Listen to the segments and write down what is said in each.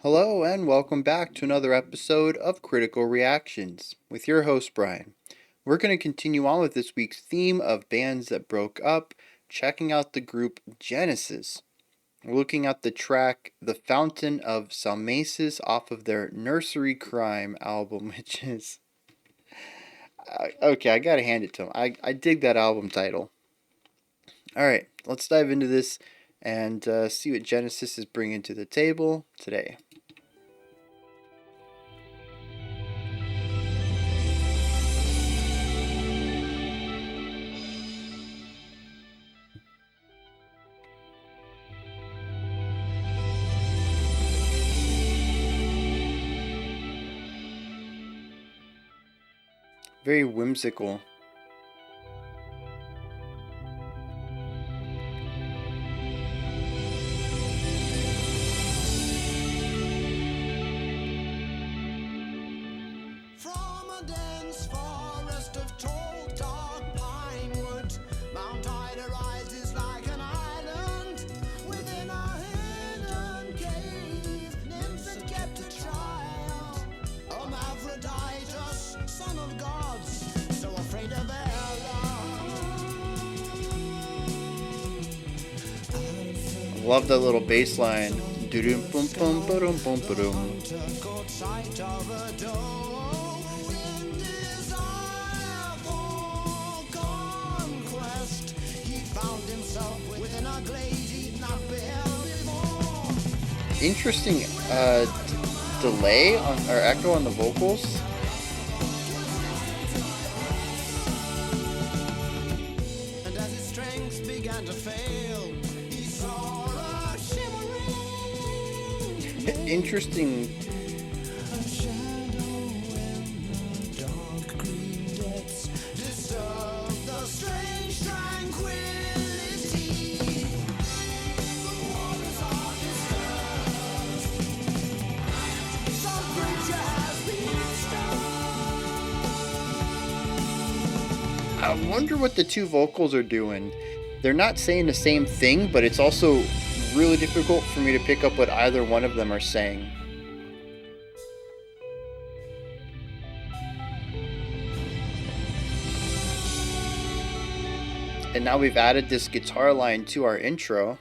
Hello, and welcome back to another episode of Critical Reactions with your host, Bryan. We're going to continue on with this week's theme of bands that broke up, checking out the group Genesis. We're looking at the track The Fountain of Salmacis off of their Nursery Crime album, which is. Okay, I gotta hand it to them. I dig that album title. Alright, let's dive into this and see what Genesis is bringing to the table today. Very whimsical. From a dense forest of tall, dark pine wood, Mount Ida rises like an island within a hidden cave. Nymphs had kept a child, Hermaphroditus, son of gods, so afraid of their love. Love that little bass line. Doo-dum, boom, boom, ba-dum, boom, ba-dum. Caught sight of a door in desire for conquest. He found himself within a glaze he'd not beheld before. Interesting delay on or echo on the vocals. And as his strength began to fail, he saw a shimmering Interesting. shadow in the dark green depths disturbed the strange tranquility. The waters are disturbed. Some creature has been stirred. I wonder what the two vocals are doing. They're not saying the same thing, but it's also really difficult for me to pick up what either one of them are saying. And now we've added this guitar line to our intro.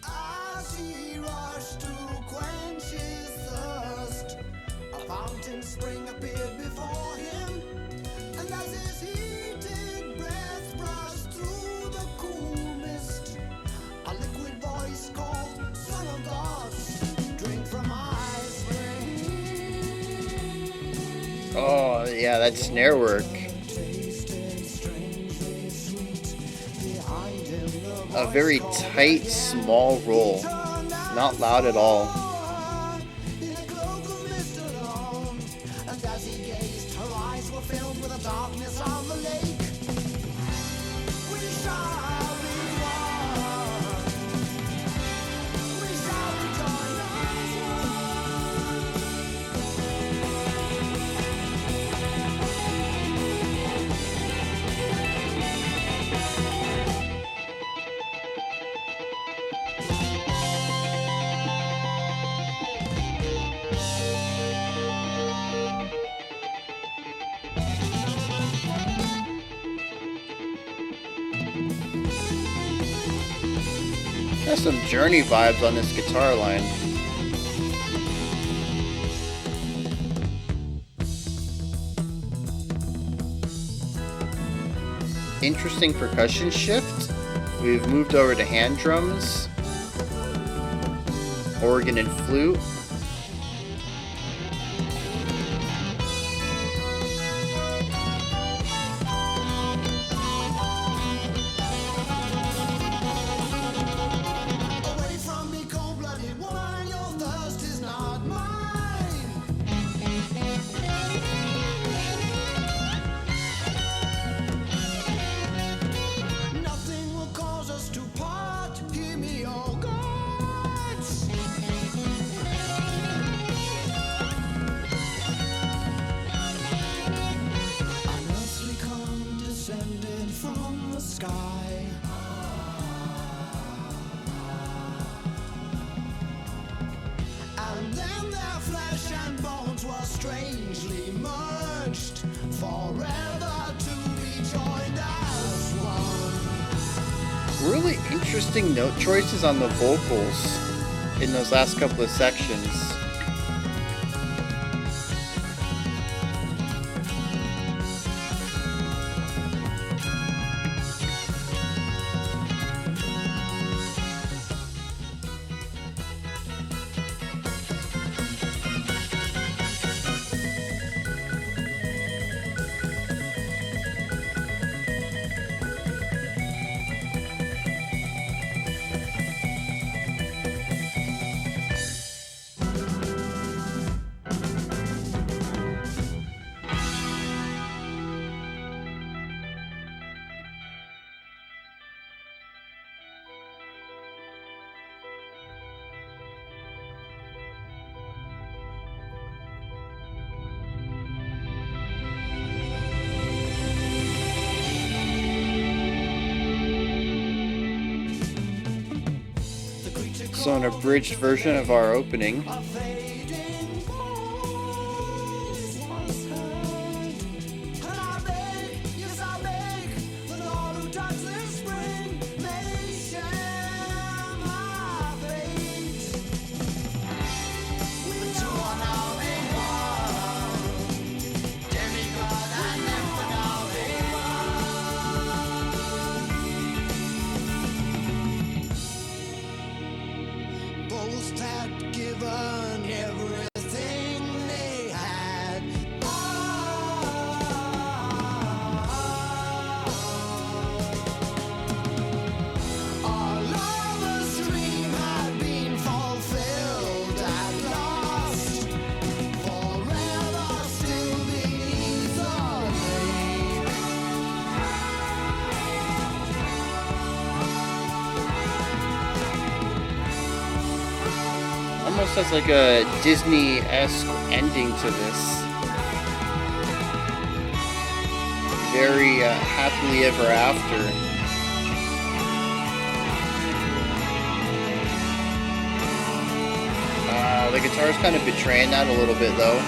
As he rushed to quench his thirst, a fountain spring appeared before him, and as his heated breath brushed through the cool mist, a liquid voice called, "Son of gods, drink from my spring." Oh, yeah, that snare work. Tasted strangely sweet. Behind him the A very tight, small roll. Not loud at all. in a cloak of mist alone, and as he gazed, her eyes were filled with the darkness of the lake. We shall be one. We shall rejoin as There's some Journey vibes on this guitar line. Interesting percussion shift. We've moved over to hand drums, organ and flute. away from me, cold-blooded woman, your thirst is not mine. Nothing will cause us to part. Hear me, oh gods. are strangely merged, forever to be joined as one. Really interesting note choices on the vocals in those last couple of sections. So an abridged version of our opening. A fading voice was heard, and I beg, yes I beg, that all who touch this spring may share my fate. But you are now a demigod and never now both had given everything they had. Our lover's dream had been fulfilled at last, forever still beneath the lake. Almost has like a Disney-esque ending to this. Very happily ever after. The guitar's kind of betraying that a little bit though.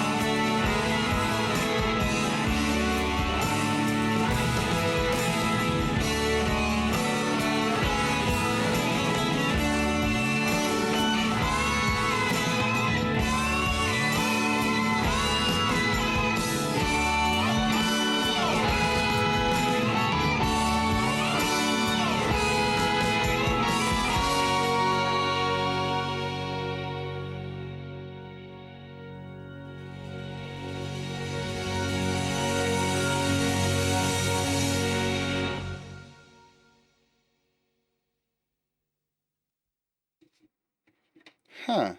Huh.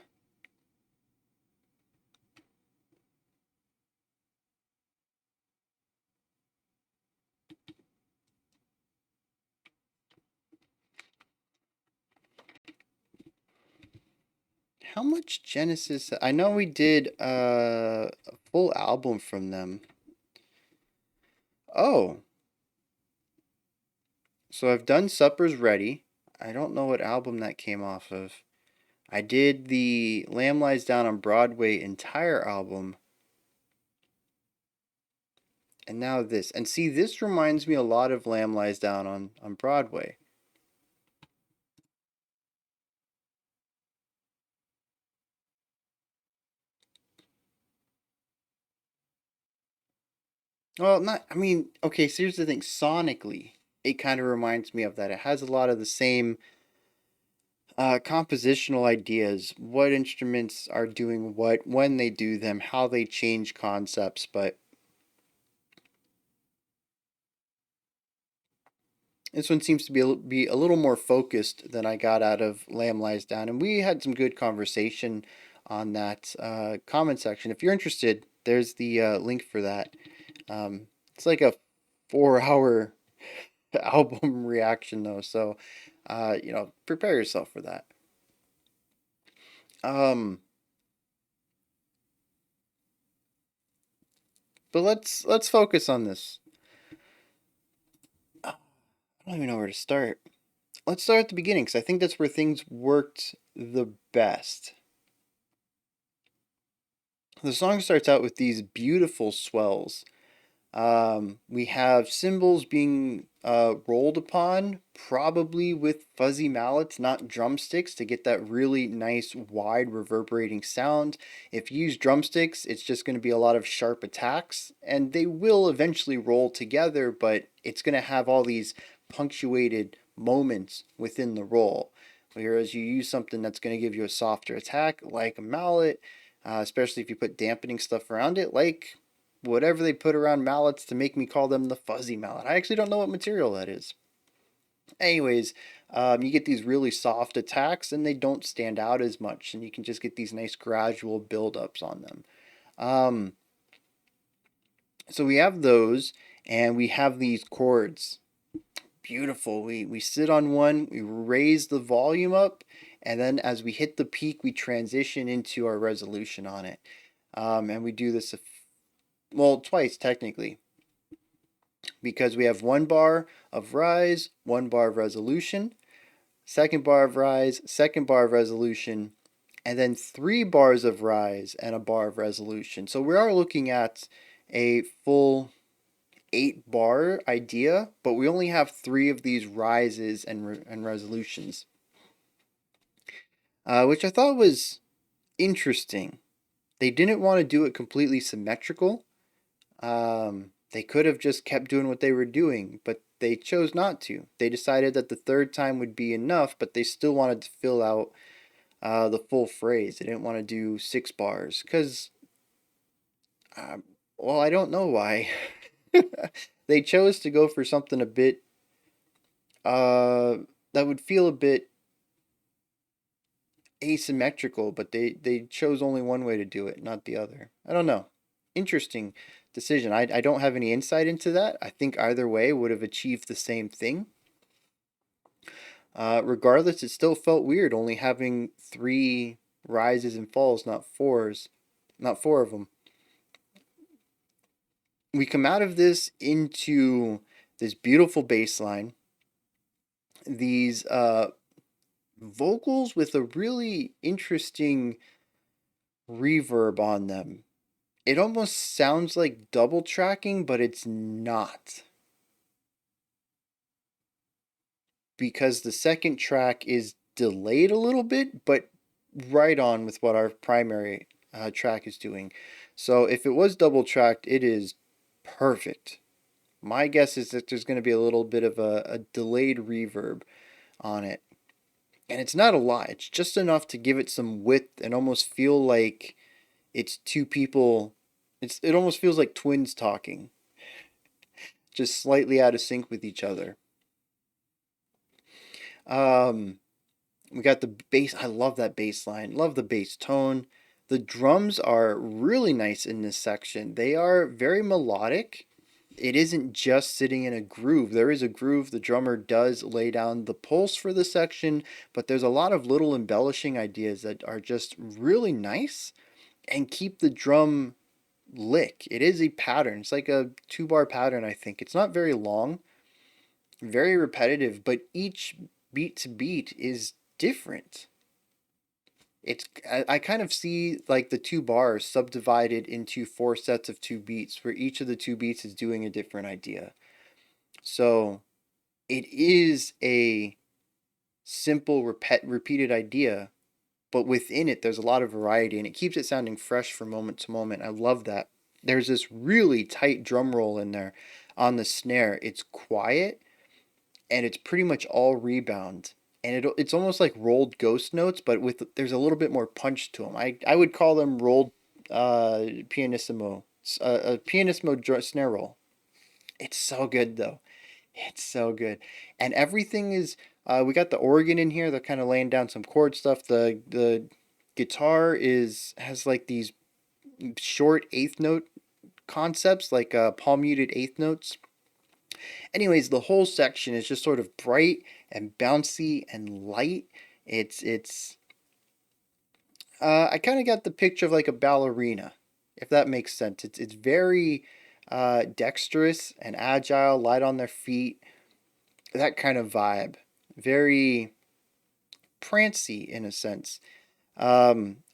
How much Genesis? I know we did a full album from them. Oh, so I've done Supper's Ready. I don't know what album that came off of. I did the Lamb Lies Down on Broadway entire album. And now this. And see, this reminds me a lot of Lamb Lies Down on Broadway. Well, not, I mean, okay, so here's the thing. Sonically, it kind of reminds me of that. It has a lot of the same compositional ideas, what instruments are doing what, when they do them, how they change concepts, but this one seems to be a little more focused than I got out of Lamb Lies Down, and we had some good conversation on that comment section. If you're interested, there's the link for that. It's like a 4 hour album reaction though, so prepare yourself for that. But let's focus on this. I don't even know where to start. Let's start at the beginning because I think that's where things worked the best. The song starts out with these beautiful swells. We have cymbals being rolled upon, probably with fuzzy mallets, not drumsticks, to get that really nice, wide, reverberating sound. If you use drumsticks, it's just going to be a lot of sharp attacks, and they will eventually roll together, but it's going to have all these punctuated moments within the roll. Whereas you use something that's going to give you a softer attack, like a mallet, especially if you put dampening stuff around it, like whatever they put around mallets to make me call them the fuzzy mallet. I actually don't know what material that is. Anyways, you get these really soft attacks and they don't stand out as much, and you can just get these nice gradual buildups on them. Um, so we have those, and we have these chords. Beautiful. We sit on one, we raise the volume up, and then as we hit the peak, we transition into our resolution on it. And we do this, well, twice technically, because we have one bar of rise, one bar of resolution, second bar of rise, second bar of resolution, and then 3 bars of rise and a bar of resolution. So we are looking at a full 8 bar idea, but we only have 3 of these rises and resolutions, which I thought was interesting. They didn't want to do it completely symmetrical. They could have just kept doing what they were doing, but they chose not to. They decided that the third time would be enough, but they still wanted to fill out the full phrase. They didn't want to do 6 bars because, well, I don't know why. They chose to go for something a bit that would feel a bit asymmetrical, but they chose only one way to do it, not the other. I don't know. Interesting decision. I don't have any insight into that. I think either way would have achieved the same thing. Regardless, it still felt weird only having 3 rises and falls, not fours, not 4 of them. We come out of this into this beautiful bass line, these vocals with a really interesting reverb on them. It almost sounds like double tracking, but it's not. Because the second track is delayed a little bit, but right on with what our primary track is doing. So if it was double tracked, it is perfect. My guess is that there's going to be a little bit of a delayed reverb on it. And it's not a lot, it's just enough to give it some width and almost feel like it's 2 people. It almost feels like twins talking, just slightly out of sync with each other. Um, we got the bass. I love that bass line. Love the bass tone. The drums are really nice in this section. They are very melodic. It isn't just sitting in a groove. There is a groove. The drummer does lay down the pulse for the section, but there's a lot of little embellishing ideas that are just really nice and keep the drum lick. It is a pattern. It's like a 2 bar pattern, I think. It's not very long, very repetitive, but each beat to beat is different. I kind of see like the 2 bars subdivided into 4 sets of 2 beats, where each of the 2 beats is doing a different idea. So it is a simple repeated idea, but within it there's a lot of variety and it keeps it sounding fresh from moment to moment. I love that. There's this really tight drum roll in there on the snare. It's quiet and it's pretty much all rebound. And it's almost like rolled ghost notes, but with there's a little bit more punch to them. I would call them rolled pianissimo, a pianissimo snare roll. It's so good though. It's so good, and everything is. We got the organ in here. They're kind of laying down some chord stuff. The guitar has like these short eighth note concepts, like palm muted eighth notes. Anyways, the whole section is just sort of bright and bouncy and light. It's I kind of got the picture of like a ballerina, if that makes sense. It's very dexterous and agile, light on their feet, that kind of vibe. Very prancy in a sense.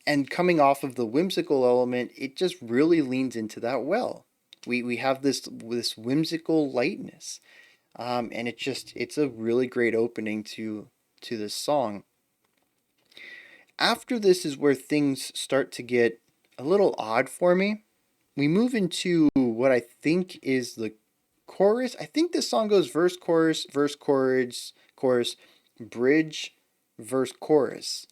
And coming off of the whimsical element, it just really leans into that well. We have this whimsical lightness, and it's a really great opening to this song. After this is where things start to get a little odd for me. We move into what I think is the chorus. I think this song goes verse, chorus, bridge, verse, chorus.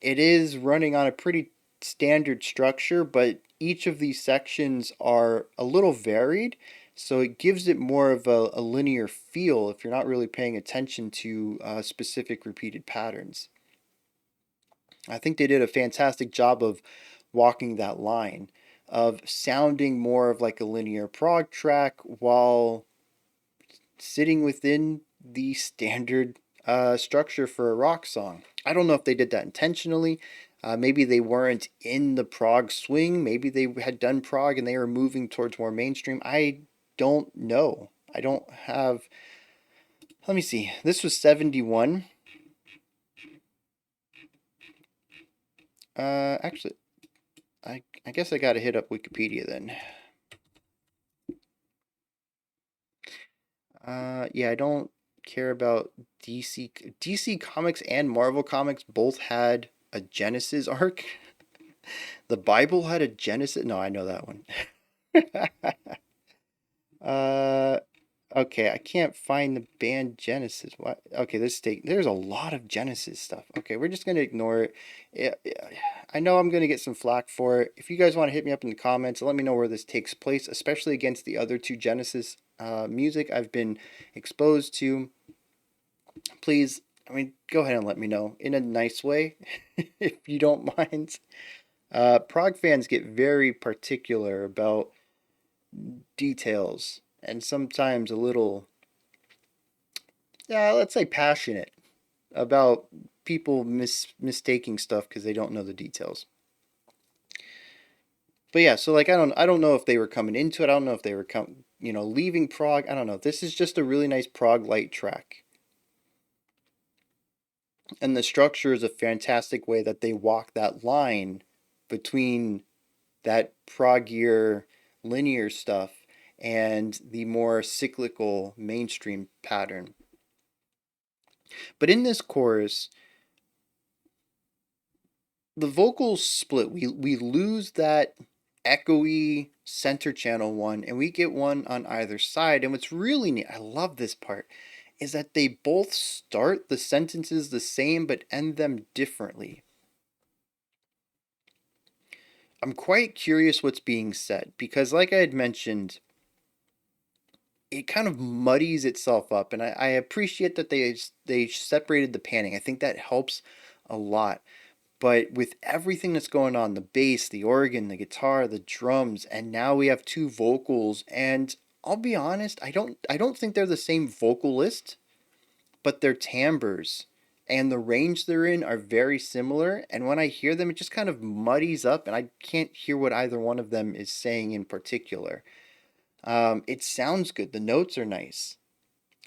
It is running on a pretty standard structure, but each of these sections are a little varied, so it gives it more of a linear feel if you're not really paying attention to specific repeated patterns. I think they did a fantastic job of walking that line of sounding more of like a linear prog track while sitting within the standard structure for a rock song. I don't know if they did that intentionally. Maybe they weren't in the prog swing. Maybe they had done prog and they were moving towards more mainstream. I don't know. I don't have. Let me see. This was 71. Actually, I guess I got to hit up Wikipedia then. Yeah, I don't care about DC. DC Comics and Marvel Comics both had a Genesis arc. The Bible had a Genesis. No, I know that one. uh, okay, I can't find the band Genesis. What? Okay, there's a lot of Genesis stuff. Okay, we're just gonna ignore it. I know I'm gonna get some flack for it. If you guys want to hit me up in the comments, let me know where this takes place, especially against the other two Genesis music I've been exposed to. Please, I mean, go ahead and let me know in a nice way, if you don't mind. Prog fans get very particular about details and sometimes a little, let's say, passionate about people mistaking stuff because they don't know the details. But yeah, so like I don't know if they were coming into it. I don't know if they were leaving prog. I don't know. This is just a really nice prog light track. And the structure is a fantastic way that they walk that line between that proggier linear stuff and the more cyclical mainstream pattern. But in this chorus, the vocals split. We lose that echoey center channel one and we get one on either side. And what's really neat, I love this part, is that they both start the sentences the same but end them differently. I'm quite curious what's being said because, like I had mentioned, it kind of muddies itself up, and I appreciate that they separated the panning. I think that helps a lot. But with everything that's going on, the bass, the organ, the guitar, the drums, and now we have two vocals, and I'll be honest, I don't think they're the same vocalist, but their timbres and the range they're in are very similar, and when I hear them it just kind of muddies up and I can't hear what either one of them is saying in particular. It sounds good. The notes are nice.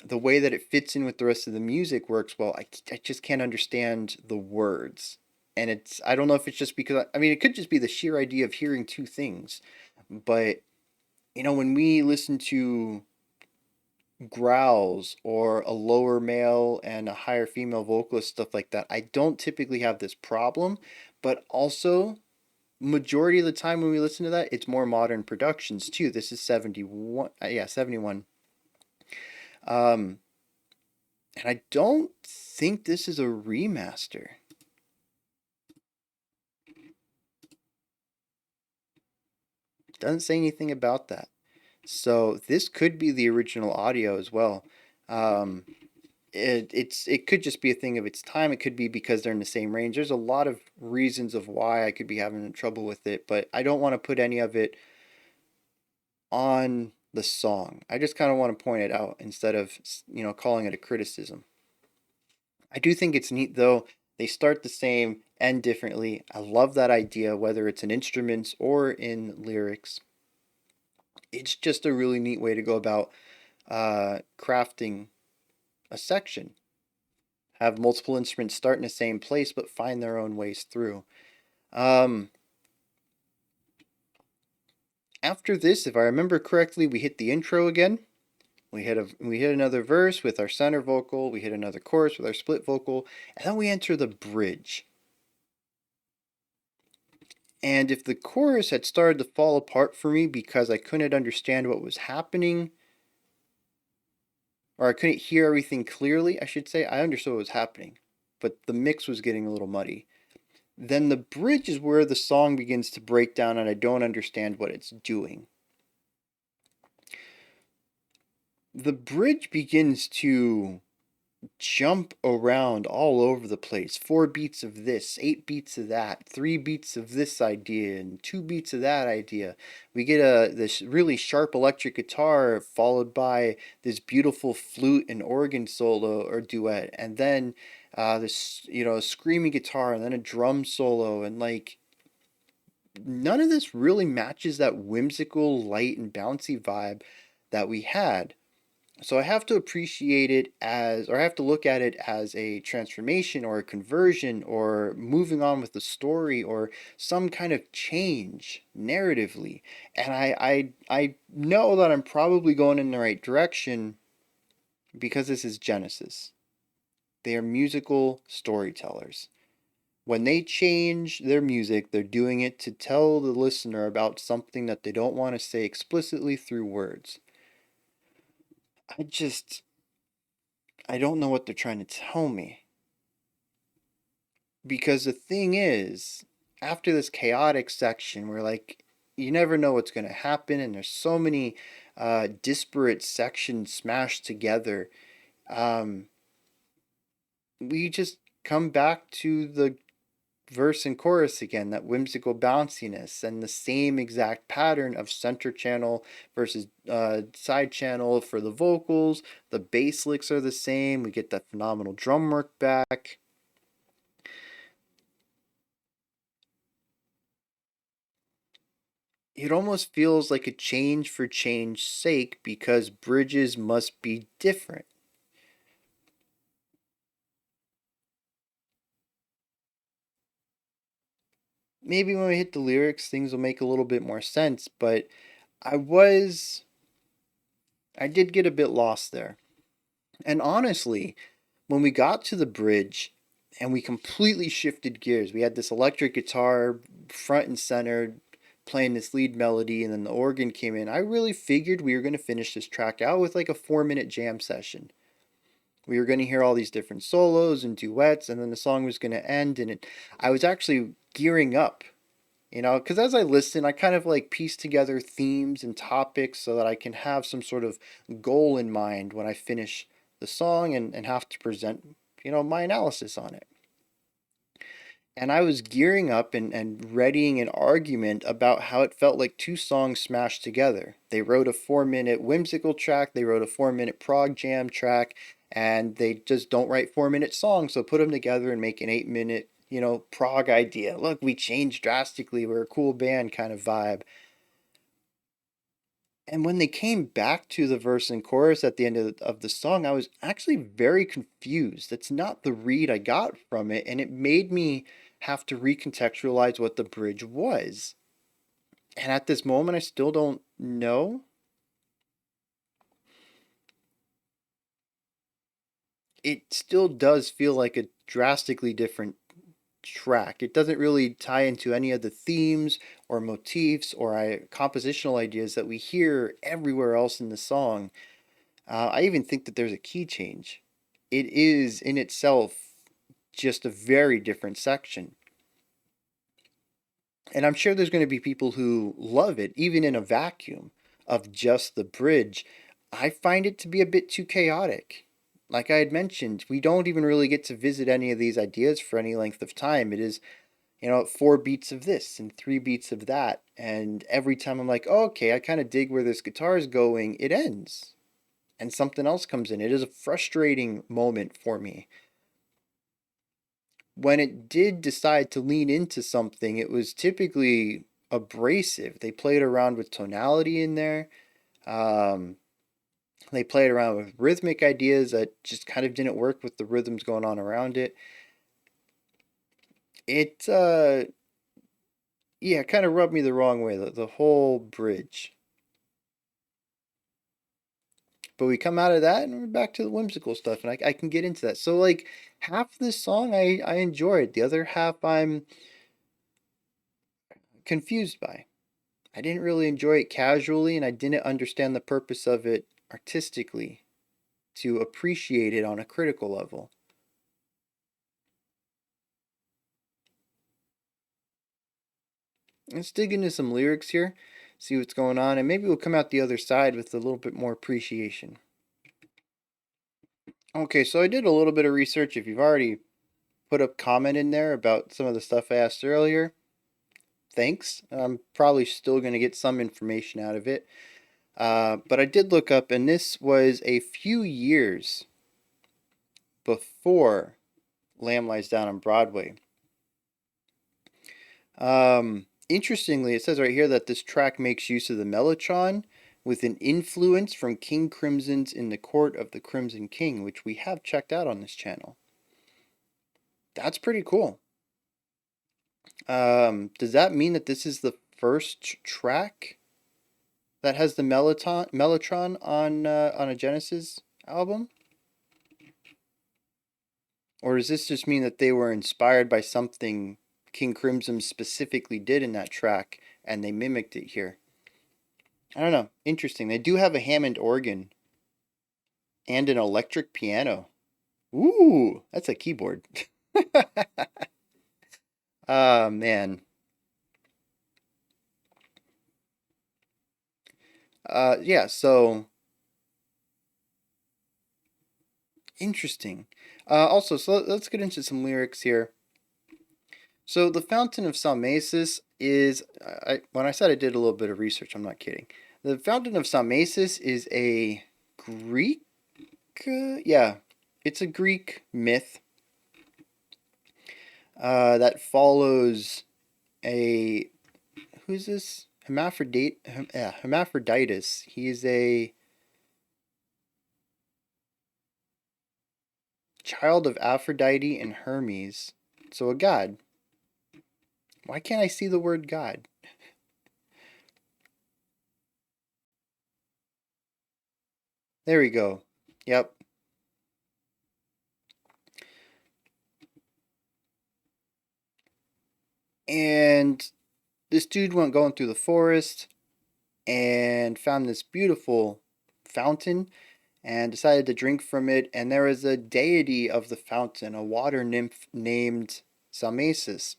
The way that it fits in with the rest of the music works well. I just can't understand the words. And I don't know if it's just because, I mean, it could just be the sheer idea of hearing two things. But, when we listen to growls or a lower male and a higher female vocalist, stuff like that, I don't typically have this problem. But also, majority of the time when we listen to that, it's more modern productions too. This is 71. Yeah, 71. Um, and I don't think this is a remaster. Doesn't say anything about that. So this could be the original audio as well. Um, it could just be a thing of its time. It could be because they're in the same range. There's a lot of reasons of why I could be having trouble with it, but I don't want to put any of it on the song. I just kind of want to point it out instead of calling it a criticism. I do think it's neat though. They start the same, end differently. I love that idea, whether it's in instruments or in lyrics. It's just a really neat way to go about crafting a section. Have multiple instruments start in the same place but find their own ways through. Um, After this, if I remember correctly, we hit the intro again. We hit another verse with our center vocal. We hit another chorus with our split vocal, and then we enter the bridge. And if the chorus had started to fall apart for me because I couldn't understand what was happening, or I couldn't hear everything clearly, I should say, I understood what was happening, but the mix was getting a little muddy. Then the bridge is where the song begins to break down and I don't understand what it's doing. The bridge begins to jump around all over the place. 4 beats of this, 8 beats of that, 3 beats of this idea, and 2 beats of that idea. We get this really sharp electric guitar followed by this beautiful flute and organ solo or duet, and then this screaming guitar, and then a drum solo, and like none of this really matches that whimsical, light, and bouncy vibe that we had. So I have to appreciate it as, or I have to look at it as a transformation or a conversion or moving on with the story or some kind of change narratively. And I know that I'm probably going in the right direction because this is Genesis. They are musical storytellers. When they change their music, they're doing it to tell the listener about something that they don't want to say explicitly through words. I just, I don't know what they're trying to tell me. Because the thing is, after this chaotic section where, like, you never know what's going to happen, and there's so many disparate sections smashed together, um, we just come back to the verse and chorus again, that whimsical bounciness, and the same exact pattern of center channel versus side channel for the vocals. The bass licks are the same. We get that phenomenal drum work back. It almost feels like a change for change's sake because bridges must be different. Maybe when we hit the lyrics, things will make a little bit more sense, but I was. I did get a bit lost there. And honestly, when we got to the bridge and we completely shifted gears, we had this electric guitar front and center playing this lead melody, and then the organ came in. I really figured we were going to finish this track out with like a 4 minute jam session. We were going to hear all these different solos and duets, and then the song was going to end. And I was actually gearing up, because as I listen, I kind of like piece together themes and topics so that I can have some sort of goal in mind when I finish the song and have to present, my analysis on it. And I was gearing up and readying an argument about how it felt like two songs smashed together. They wrote a 4 minute whimsical track, they wrote a 4 minute prog jam track, and they just don't write 4 minute songs, so put them together and make an 8 minute, prog idea. Look, we changed drastically, we're a cool band kind of vibe. And when they came back to the verse and chorus at the end of the song, I was actually very confused. That's not the read I got from it, and it made me have to recontextualize what the bridge was. And at this moment, I still don't know. It still does feel like a drastically different track. It doesn't really tie into any of the themes or motifs or compositional ideas that we hear everywhere else in the song. I even think that there's a key change. It is in itself just a very different section. And I'm sure there's going to be people who love it, even in a vacuum of just the bridge. I find it to be a bit too chaotic. Like I had mentioned, we don't even really get to visit any of these ideas for any length of time. It is, 4 beats of this and 3 beats of that. And every time I'm like, oh, okay, I kind of dig where this guitar is going, it ends. And something else comes in. It is a frustrating moment for me. When it did decide to lean into something, it was typically abrasive. They played around with tonality in there. Um, they played around with rhythmic ideas that just kind of didn't work with the rhythms going on around it. It yeah, it kind of rubbed me the wrong way, the whole bridge. But we come out of that and we're back to the whimsical stuff, and I can get into that. So like half this song I enjoyed, the other half I'm confused by. I didn't really enjoy it casually, and I didn't understand the purpose of it artistically to appreciate it on a critical level. Let's dig into some lyrics here, see what's going on, and maybe we'll come out the other side with a little bit more appreciation. Okay, so I did a little bit of research. If you've already put a comment in there about some of the stuff I asked earlier, thanks. I'm probably still going to get some information out of it. But I did look up, and this was a few years before Lamb Lies Down on Broadway. Interestingly, it says right here that this track makes use of the mellotron with an influence from King Crimson's In the Court of the Crimson King, which we have checked out on this channel. That's pretty cool. Does that mean that this is the first track that has the mellotron on a Genesis album? Or does this just mean that they were inspired by something King Crimson specifically did in that track and they mimicked it here? I don't know. Interesting. They do have a Hammond organ and an electric piano. Ooh, that's a keyboard. Ah, man. Yeah, so interesting. Also, so let's get into some lyrics here. So the Fountain of Salmacis is, when I said I did a little bit of research, I'm not kidding. The Fountain of Salmacis is a Greek, yeah, it's a Greek myth that follows a, who's this? Hermaphroditus. He is a child of Aphrodite and Hermes, so a god. Why can't I see the word god? There we go. Yep. And this dude went going through the forest and found this beautiful fountain and decided to drink from it. And there was a deity of the fountain, a water nymph named Salmacis.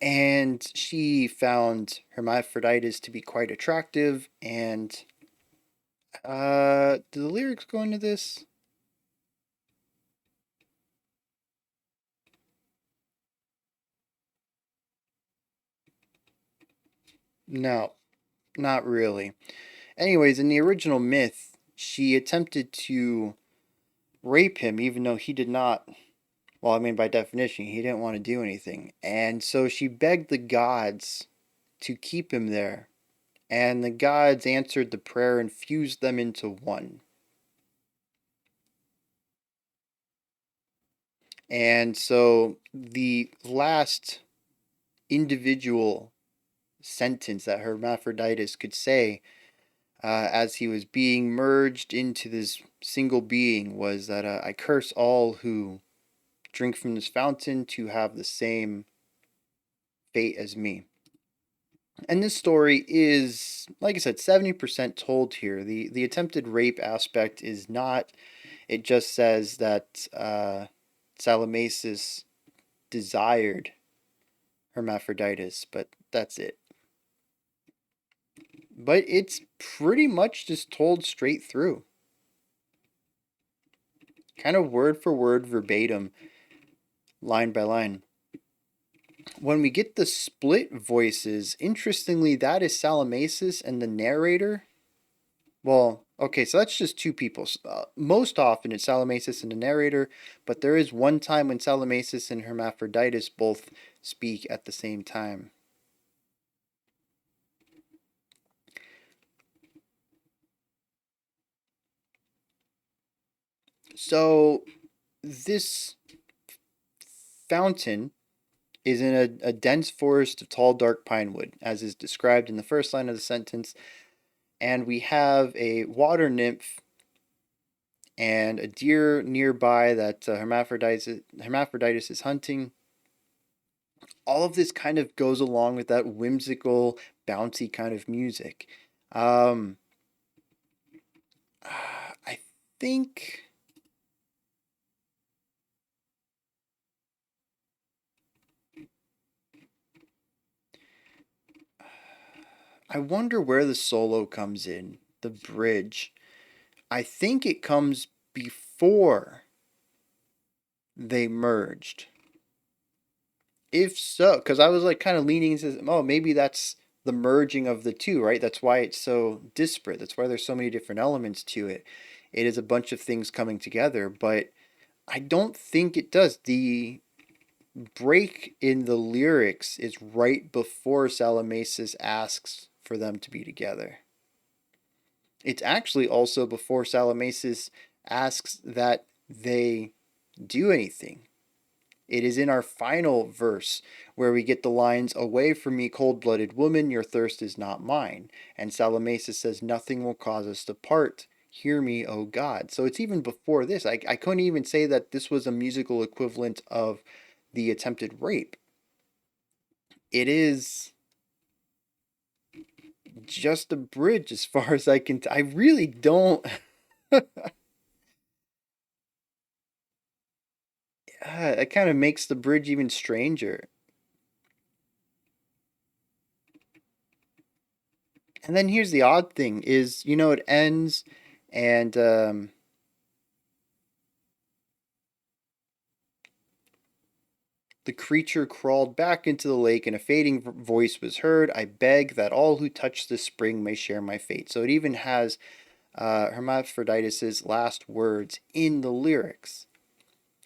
And she found Hermaphroditus to be quite attractive. And do the lyrics go into this? No, not really. Anyways, in the original myth, she attempted to rape him, even though he did not. Well, I mean, by definition, he didn't want to do anything. And so she begged the gods to keep him there. And the gods answered the prayer and fused them into one. And so the last individual sentence that Hermaphroditus could say as he was being merged into this single being was that I curse all who drink from this fountain to have the same fate as me. And this story is, like I said, 70% told here. The attempted rape aspect is not, it just says that Salamacis desired Hermaphroditus, but that's it. But it's pretty much just told straight through. Kind of word for word, verbatim, line by line. When we get the split voices, interestingly, that is Salamacis and the narrator. Well, okay, so that's just two people. Most often it's Salamacis and the narrator, but there is one time when Salamacis and Hermaphroditus both speak at the same time. So this fountain is in a dense forest of tall, dark pine wood, as is described in the first line of the sentence. And we have a water nymph and a deer nearby that Hermaphroditus is hunting. All of this kind of goes along with that whimsical, bouncy kind of music. Um, I think. I wonder where the solo comes in, the bridge. I think it comes before they merged. If so, because I was like kind of leaning into, oh, maybe that's the merging of the two, right? That's why it's so disparate. That's why there's so many different elements to it. It is a bunch of things coming together, but I don't think it does. The break in the lyrics is right before Salamacis asks for them to be together. It's actually also before Salamacis asks that they do anything. It is in our final verse where we get the lines, "Away from me, cold blooded woman, your thirst is not mine." And Salamacis says, "Nothing will cause us to part. Hear me, O God." So it's even before this. I couldn't even say that this was a musical equivalent of the attempted rape. It is just a bridge as far as I can. I really don't. It kind of makes the bridge even stranger. And then here's the odd thing is, it ends and the creature crawled back into the lake and a fading voice was heard. I beg that all who touch this spring may share my fate. So it even has Hermaphroditus's last words in the lyrics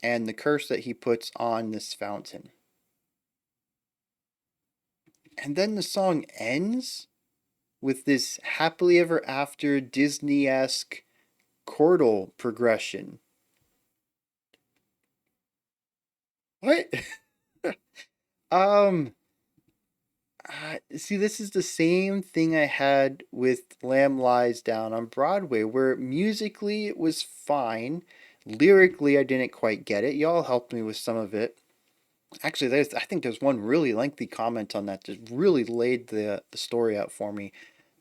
and the curse that he puts on this fountain. And then the song ends with this happily ever after Disney-esque chordal progression. What? um See, this is the same thing I had with Lamb Lies Down on Broadway, where musically it was fine. Lyrically, I didn't quite get it. Y'all helped me with some of it. Actually, I think there's one really lengthy comment on that that really laid the story out for me.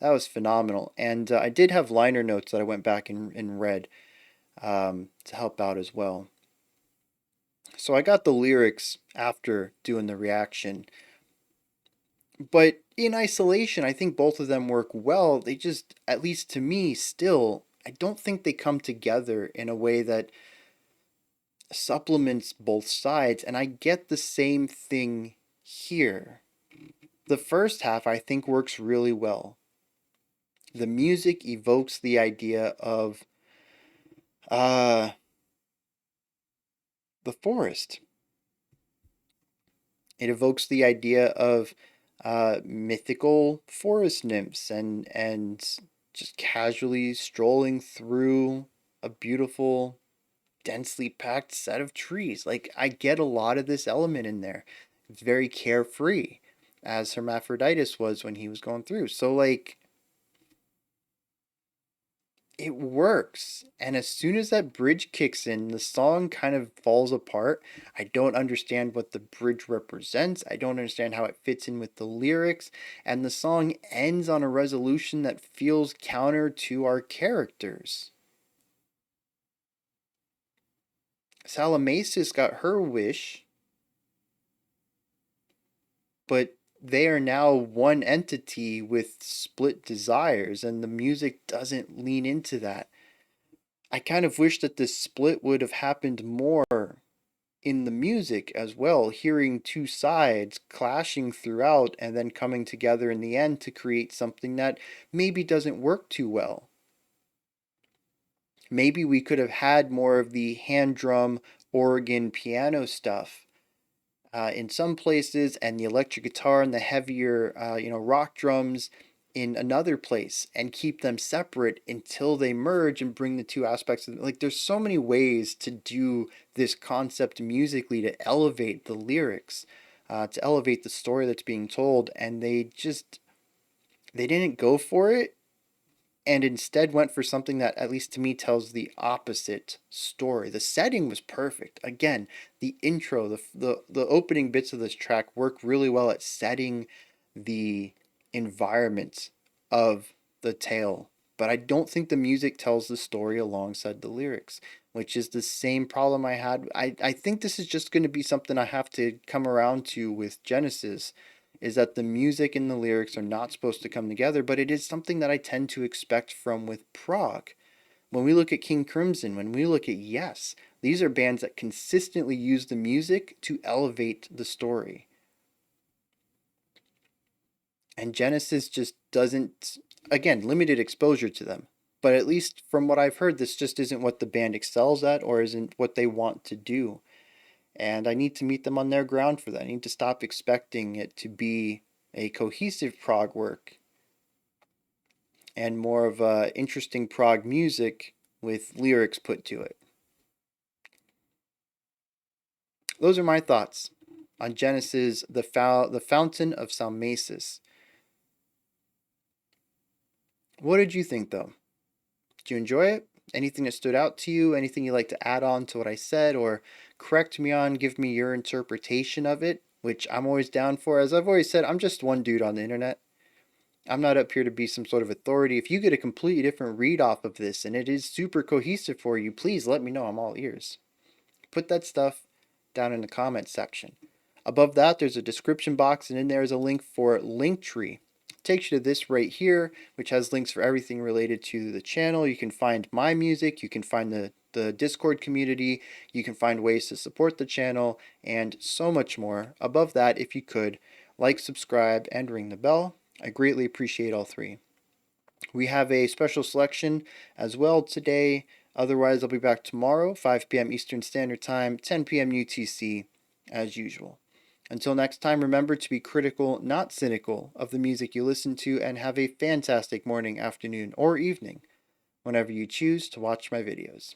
That was phenomenal. And I did have liner notes that I went back and read to help out as well. So I got the lyrics after doing the reaction. But in isolation, I think both of them work well. They just, at least to me, still, I don't think they come together in a way that supplements both sides. And I get the same thing here. The first half, I think, works really well. The music evokes the idea of uh, the forest. It evokes the idea of mythical forest nymphs and just casually strolling through a beautiful, densely packed set of trees. Like, I get a lot of this element in there. It's very carefree, as Hermaphroditus was when he was going through. So, like, it works. And as soon as that bridge kicks in, the song kind of falls apart. I don't understand what the bridge represents. I don't understand how it fits in with the lyrics. And the song ends on a resolution that feels counter to our characters. Salamacis got her wish, but they are now one entity with split desires, and the music doesn't lean into that. I kind of wish that this split would have happened more in the music as well, hearing two sides clashing throughout and then coming together in the end to create something that maybe doesn't work too well. Maybe we could have had more of the hand drum, organ, piano stuff in some places, and the electric guitar and the heavier, rock drums in another place, and keep them separate until they merge and bring the two aspects of like. There's so many ways to do this concept musically to elevate the lyrics. to elevate the story that's being told, and they didn't go for it, and instead went for something that, at least to me, tells the opposite story. The setting was perfect. Again, the intro, the opening bits of this track work really well at setting the environment of the tale. But I don't think the music tells the story alongside the lyrics, which is the same problem I had. I think this is just going to be something I have to come around to with Genesis, is that the music and the lyrics are not supposed to come together, but it is something that I tend to expect from with prog. When we look at King Crimson, when we look at Yes, these are bands that consistently use the music to elevate the story. And Genesis just doesn't, again, limited exposure to them. But at least from what I've heard, this just isn't what the band excels at or isn't what they want to do. And I need to meet them on their ground for that. I need to stop expecting it to be a cohesive prog work and more of a interesting prog music with lyrics put to it. Those are my thoughts on Genesis, the Fountain of Salmacis. What did you think, though? Did you enjoy it? Anything that stood out to you? Anything you'd like to add on to what I said or correct me on? Give me your interpretation of it, which I'm always down for. As I've always said, I'm just one dude on the internet. I'm not up here to be some sort of authority. If you get a completely different read off of this and it is super cohesive for you, please let me know. I'm all ears. Put that stuff down in the comments section. Above that, there's a description box, and in there is a link for Linktree. It takes you to this right here, which has links for everything related to the channel. You can find my music, you can find the Discord community, you can find ways to support the channel, and so much more. Above that, if you could, like, subscribe, and ring the bell. I greatly appreciate all three. We have a special selection as well today. Otherwise, I'll be back tomorrow, 5 p.m. Eastern Standard Time, 10 p.m. UTC, as usual. Until next time, remember to be critical, not cynical, of the music you listen to, and have a fantastic morning, afternoon, or evening whenever you choose to watch my videos.